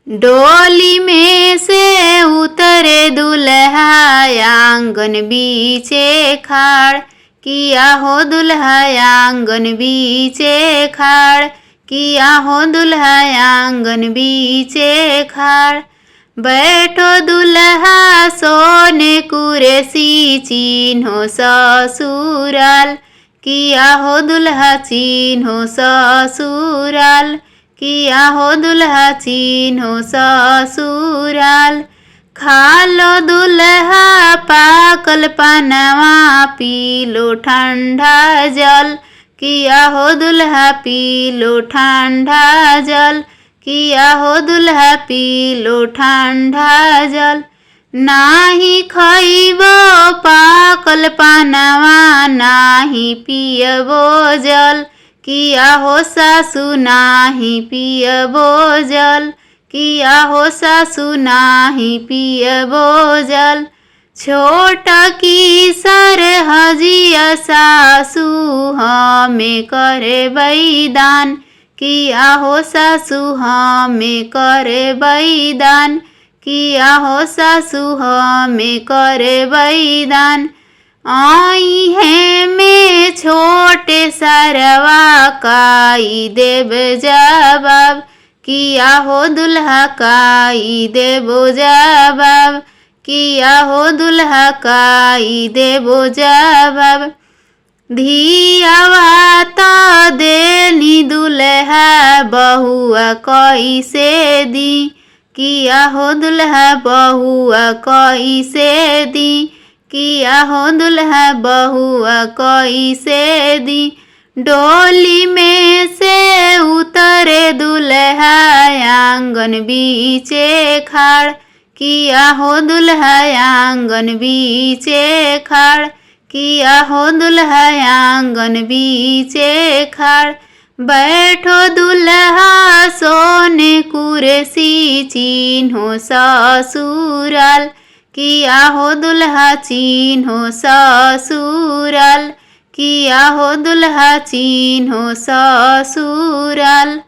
डोली में से उतरे दुल्हा आंगन बीचे खाड़, किया हो दुल्हा आंगन बीचे खाड़, किया हो दुल्हा आंगन बीचे खाड़। बैठो दुल्हा सोने कुर्सी चिन्हो ससुराल, किया हो दुल्हा चिन्हो ससुराल, किया हो दुल्हा चिन्हो ससुराल। खालो दुल्हा पाकल पानवा, पीलो ठंडा जल, किया हो दुल्हा पीलो ठंडा जल, किया हो दुल्हा पीलो ठंडा जल। नाही खइबो पाकल पानवा, नाही पियबो जल, किया हो सासु नाही पियबो जल, किया हो सासु नाही पियबो जल। छोट की सरहजिया सासु हमें करे बैदान, किया हो सासु हमें करे बैदान, किया हो सासु हमें करे बैदान। आई है में छोटे सरवा, काई देव जवाब, किया हो दुल्हा काई देवो जवाब, किया हो दुल्हा काई देवो जवाब। धियावा तो देनी दुल्हा बहुआ कैसे दी, किया हो दुल्हा बहुआ कैसे दी, किया हो दुल्हा बहुआ कैसे दी। डोली में से उतरे दुल्हा आंगन बीचे खाड़, किया हो दुल्हा आंगन बीचे खाड़, किया हो दुल्हा आंगन बीचे खाड़। बैठो दुल्हा सोने कुर्सी चिन्हो ससुराल, किया हो दुल्हा चिन्हो ससुराल, किया हो दुल्हा चिन्हो ससुराल।